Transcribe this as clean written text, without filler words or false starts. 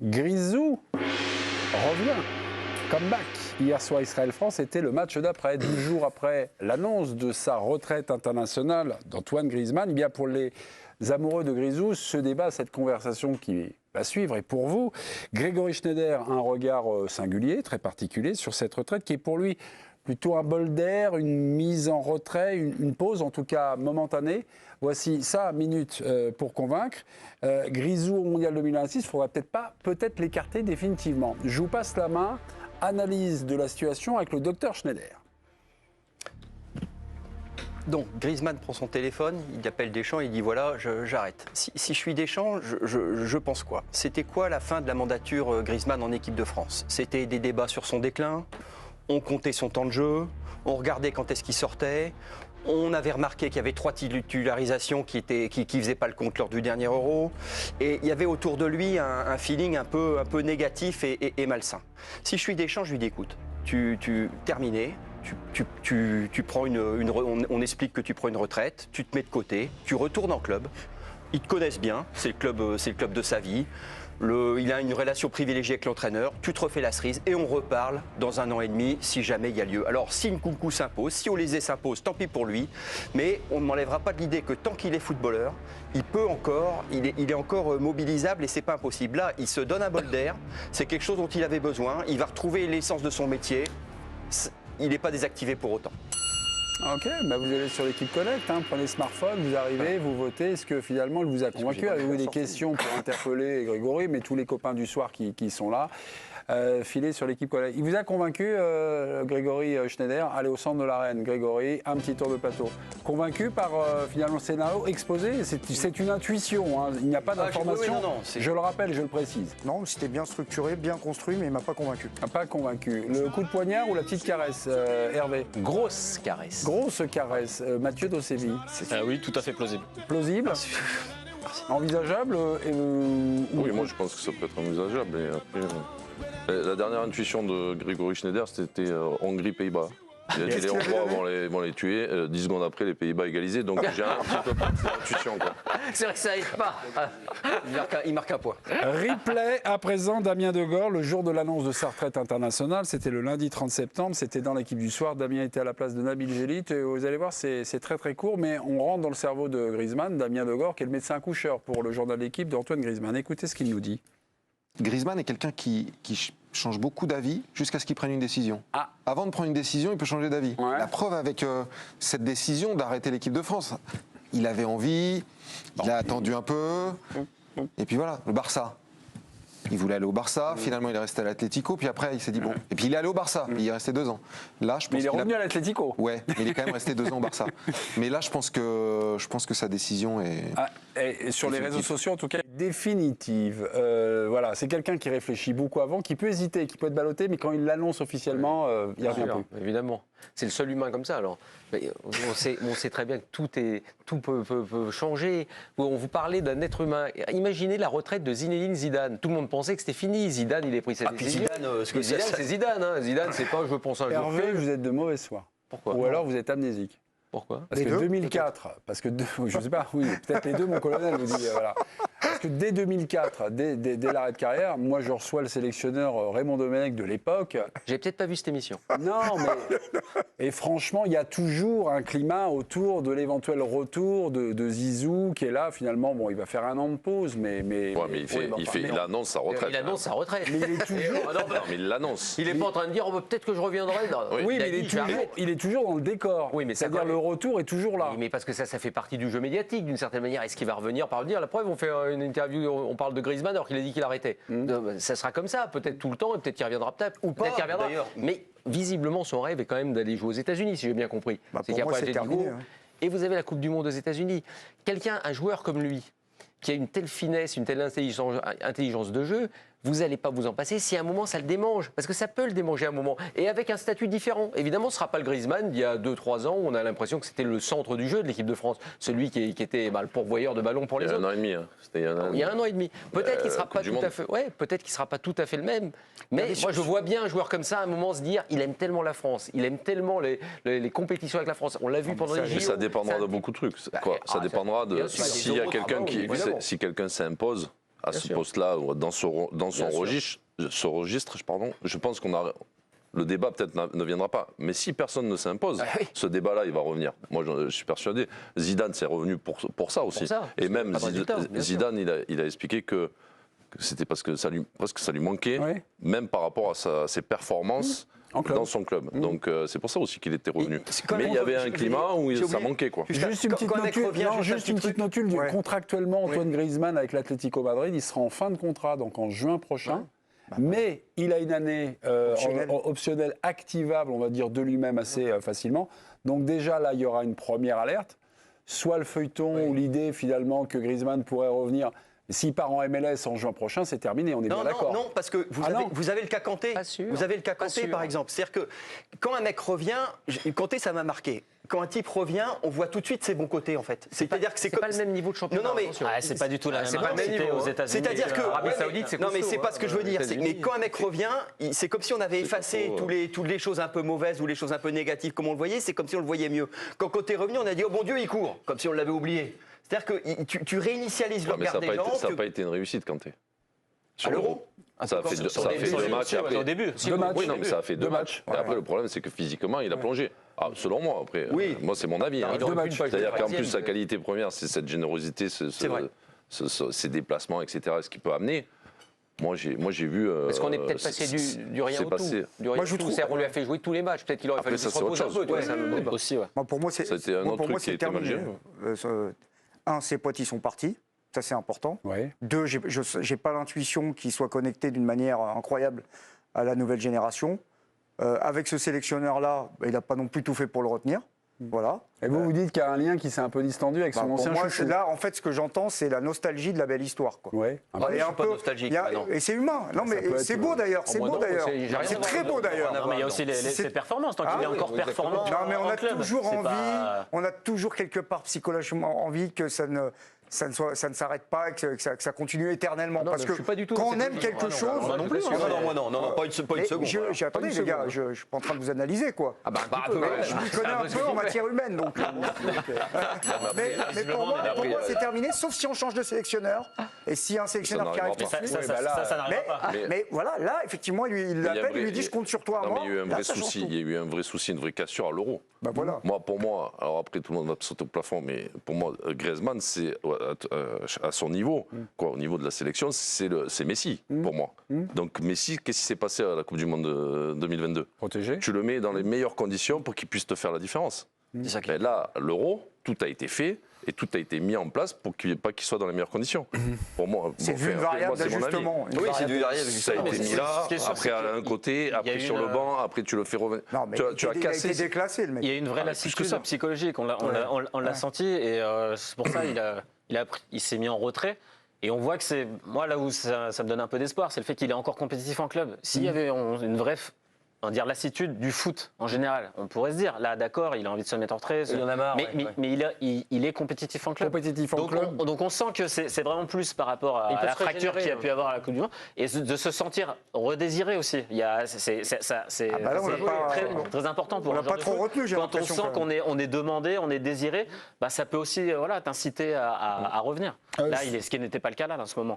Grisou revient. Comeback. Hier soir, Israël-France était le match d'après. 10 jours après l'annonce de sa retraite internationale d'Antoine Griezmann, eh bien pour les amoureux de Grisou, ce débat, cette conversation qui va suivre, et pour vous, Grégory Schneider a un regard singulier, très particulier sur cette retraite qui est pour lui plutôt un bol d'air, une mise en retrait, une pause, en tout cas momentanée. Voici sa minute pour convaincre. Grisou au Mondial 2026, il ne faudra peut-être l'écarter définitivement. Je vous passe la main. Analyse de la situation avec le docteur Schneider. Donc Griezmann prend son téléphone, il appelle Deschamps et il dit voilà, j'arrête. Si je suis Deschamps, je pense quoi? C'était quoi la fin de la mandature Griezmann en équipe de France? C'était des débats sur son déclin, on comptait son temps de jeu, on regardait quand est-ce qu'il sortait. On avait remarqué qu'il y avait 3 titularisations qui faisaient pas le compte lors du dernier Euro. Et il y avait autour de lui un feeling un peu négatif et malsain. Si je suis Deschamps, je lui dis écoute, terminé, tu prends on explique que tu prends une retraite, tu te mets de côté, tu retournes en club. Ils te connaissent bien, c'est le club de sa vie. Il a une relation privilégiée avec l'entraîneur, tu te refais la cerise et on reparle dans 1 an et demi si jamais il y a lieu. Alors si Nkunku s'impose, si Olysée s'impose, tant pis pour lui, mais on ne m'enlèvera pas de l'idée que tant qu'il est footballeur, il est encore mobilisable et c'est pas impossible. Là, il se donne un bol d'air, c'est quelque chose dont il avait besoin, il va retrouver l'essence de son métier, il n'est pas désactivé pour autant. Ok, bah vous allez sur l'équipe Connect, prenez le smartphone, vous arrivez, vous votez. Est-ce que finalement il vous a convaincu? Avez-vous des questions pour interpeller Grégory, mais tous les copains du soir qui sont là, filez sur l'équipe Connect. Il vous a convaincu, Grégory Schneider? Allez au centre de l'arène, Grégory, un petit tour de plateau. Convaincu par finalement le scénario exposé? C'est une intuition, il n'y a pas d'information. Je le rappelle, je le précise. Non, c'était bien structuré, bien construit, mais il ne m'a pas convaincu. Pas convaincu. Le coup de poignard ou la petite caresse, Hervé? Grosse caresse. Grosse caresse. Mathieu Dossevi. Oui, tout à fait plausible. Plausible? Merci. Envisageable Oui, moi je pense que ça peut être envisageable. Et après, la dernière intuition de Grégory Schneider, c'était Hongrie-Pays-Bas. Il a dit les Hongrois vont les tuer, 10 secondes après les Pays-Bas égalisés, donc j'ai un petit peu peur de cette intuition. C'est vrai que ça n'aide pas. Il marque un point. Replay à présent, Damien Degore, le jour de l'annonce de sa retraite internationale, c'était le lundi 30 septembre, c'était dans l'équipe du soir, Damien était à la place de Nabil Gélit, et vous allez voir, c'est très très court, mais on rentre dans le cerveau de Griezmann, Damien Degore, qui est le médecin coucheur pour le journal d'équipe d'Antoine Griezmann. Écoutez ce qu'il nous dit. Griezmann est quelqu'un qui change beaucoup d'avis jusqu'à ce qu'il prenne une décision. Avant de prendre une décision, il peut changer d'avis. Ouais. La preuve avec cette décision d'arrêter l'équipe de France. Il avait envie, il a attendu un peu, et puis voilà, le Barça. Il voulait aller au Barça, finalement il est resté à l'Atlético, puis après il s'est dit bon. Et puis il est allé au Barça, il est resté 2 ans. Là, je pense mais il est revenu à l'Atlético. Ouais, mais il est quand même resté 2 ans au Barça. Mais là, je pense que sa décision est... Et sur les réseaux sociaux, en tout cas, définitive. Voilà, c'est quelqu'un qui réfléchit beaucoup avant, qui peut hésiter, qui peut être ballotté, mais quand il l'annonce officiellement, il y a rien. Évidemment. C'est le seul humain comme ça. Alors, mais on sait très bien que tout peut changer. On vous parlait d'un être humain. Imaginez la retraite de Zinedine Zidane. Tout le monde pensait que c'était fini. Zidane, il a pris sa décision. Zidane, c'est Zidane. Zidane, c'est pas je pense un jour. Hervé, vous êtes de mauvaise foi. Pourquoi? Ou alors vous êtes amnésique. Pourquoi? Parce que 2004, je ne sais pas, oui, peut-être les deux, mon colonel vous dit, voilà. Parce que dès 2004, dès l'arrêt de carrière, moi je reçois le sélectionneur Raymond Domenech de l'époque. J'ai peut-être pas vu cette émission. Non, mais... Et franchement, il y a toujours un climat autour de l'éventuel retour de Zizou, qui est là, finalement, bon, il va faire 1 an de pause, mais il annonce sa retraite. Il annonce sa retraite. Mais il est toujours... Non, mais il l'annonce. Il n'est pas en train de dire, peut-être que je reviendrai. Oui, mais il est toujours dans le décor. Oui, mais c'est-à-dire le retour est toujours là. Oui, mais parce que ça fait partie du jeu médiatique, d'une certaine manière. Est-ce qu'il va revenir par dire? La preuve, on fait une interview, on parle de Griezmann alors qu'il a dit qu'il arrêtait. Ça sera comme ça, peut-être tout le temps, et peut-être qu'il reviendra peut-être. Ou peut-être qu'il reviendra. Mais visiblement, son rêve est quand même d'aller jouer aux États-Unis, si j'ai bien compris. Pour moi, c'est terminé. Et vous avez la Coupe du Monde aux États-Unis. Un joueur comme lui, qui a une telle finesse, une telle intelligence de jeu, vous n'allez pas vous en passer si à un moment ça le démange. Parce que ça peut le démanger à un moment. Et avec un statut différent. Évidemment, ce ne sera pas le Griezmann d'il y a 2-3 ans où on a l'impression que c'était le centre du jeu de l'équipe de France. Celui qui était le pourvoyeur de ballon pour les autres. Il y a 1 an et demi. C'était il y a 1 an et demi. Peut-être qu'il ne sera pas tout à fait. Ouais, peut-être qu'il sera pas tout à fait le même. Mais moi, je vois bien un joueur comme ça à un moment se dire, il aime tellement la France, il aime tellement les compétitions avec la France. On l'a vu pendant les JO. Ça dépendra de beaucoup de trucs. Ça dépendra de si quelqu'un s'impose. à ce poste-là, ou dans son registre, je pense le débat peut-être ne viendra pas. Mais si personne ne s'impose, ce débat-là, il va revenir. Moi, je suis persuadé. Zidane, c'est revenu pour ça aussi. Et même Zidane, il a expliqué que c'était parce que ça lui manquait, même par rapport à ses performances dans son club. Donc c'est pour ça aussi qu'il était revenu. Mais il y avait un climat où ça manquait, quoi. Juste une petite notule. Contractuellement, Antoine Griezmann avec l'Atlético Madrid, il sera en fin de contrat, donc en juin prochain. Mais il a une année optionnelle activable, on va dire, de lui-même assez facilement. Donc déjà, là, il y aura une première alerte. Soit le feuilleton ou l'idée, finalement, que Griezmann pourrait revenir. S'il part en MLS en juin prochain, c'est terminé, on est bien d'accord. Non, parce que vous avez le cas Kanté. Vous avez le cas Kanté, par exemple. C'est-à-dire que quand un mec revient, Kanté, ça m'a marqué. Quand un type revient, on voit tout de suite ses bons côtés, en fait. C'est-à-dire que c'est pas le même niveau de championnat. Non, mais c'est pas du tout la même intensité aux États-Unis. C'est-à-dire que Arabie Saoudite, c'est non, mais c'est pas ce que je veux dire. Mais quand un mec revient, c'est comme si on avait effacé toutes les choses un peu mauvaises ou les choses un peu négatives, comme on le voyait. C'est comme si on le voyait mieux. Quand Kanté est revenu, on a dit oh mon Dieu, il court, comme si on l'avait oublié. C'est-à-dire que tu réinitialises le regard des gens. Ça n'a pas été une réussite, Kanté. À l'Euro. Ça a fait 2 matchs. Au début. Oui, non, mais ça a fait 2 matchs. Et après, le problème, c'est que physiquement, il a plongé. Selon moi, après. Moi, c'est mon avis. C'est-à-dire qu'en plus, sa qualité première, c'est cette générosité, ces déplacements, etc. Ce qu'il peut amener. Moi, j'ai vu. Parce qu'on est peut-être passé du rien au tout. Moi, je trouve qu'on lui a fait jouer tous les matchs. Peut-être qu'il aurait fallu qu'il se repose un peu. Aussi, ouais. Pour moi, c'était un autre truc qui était mal géré. Un, ses potes, ils sont partis. Ça, c'est important. Ouais. 2, j'ai pas l'intuition qu'il soit connecté d'une manière incroyable à la nouvelle génération. Avec ce sélectionneur-là, il n'a pas non plus tout fait pour le retenir. Voilà. Et vous dites qu'il y a un lien qui s'est un peu distendu avec son ancien chouchou. Pour moi, là, en fait, ce que j'entends, c'est la nostalgie de la belle histoire. Quoi. Ouais. Je suis pas nostalgique. Et c'est humain. Non, mais c'est beau d'ailleurs. C'est beau d'ailleurs. C'est très beau d'ailleurs. Non, mais il y a aussi ses performances, tant qu'il est encore performant. Non, mais on a toujours envie, pas... on a toujours quelque part psychologiquement envie que ça ne s'arrête pas, que ça continue éternellement. Parce que quand on aime quelque chose... Non, pas une seconde. Attendez les gars, je ne suis pas en train de vous analyser quoi. Je m'y connais un peu en matière humaine. Donc, mais pour moi, c'est terminé, sauf si on change de sélectionneur. Et si un sélectionneur qui arrive par-dessus... Ça n'arrivera pas. Mais voilà, là, effectivement, il l'appelle, il lui dit je compte sur toi. Non, mais il y a eu un vrai souci, une vraie cassure à l'Euro. Voilà. Pour moi, alors après tout le monde va sauter au plafond, mais pour moi, Griezmann, c'est à son niveau, au niveau de la sélection, c'est Messi, pour moi. Donc Messi, qu'est-ce qui s'est passé à la Coupe du Monde 2022 ? Protégé. Tu le mets dans les meilleures conditions pour qu'il puisse te faire la différence. Mais là, l'Euro, tout a été fait et tout a été mis en place pour qu'il soit dans les meilleures conditions. Pour moi, c'est une variable d'ajustement. Oui, c'est une variable d'ajustement. Ça a été mis là, après à un côté, après sur le banc, après tu le fais revenir. Non, mais tu as cassé. Il a été déclassé, le mec. Il y a une vraie lassitude psychologique, on l'a senti, et c'est pour ça il s'est mis en retrait. Et on voit que c'est. Moi, là où ça me donne un peu d'espoir, c'est le fait qu'il est encore compétitif en club. S'il y avait une vraie. On va dire lassitude du foot en général. On pourrait se dire, là d'accord, il a envie de se mettre en retrait. Il en a marre. Mais il est compétitif en club. Donc on sent que c'est vraiment plus par rapport à la fracture qu'il y a pu avoir à la Coupe du Monde. Et de se sentir redésiré aussi. C'est très important pour on un joueur pas de trop foot. retenu, Quand on sent qu'on est demandé, on est désiré, ça peut aussi t'inciter à revenir. Là, ce qui n'était pas le cas là en ce moment.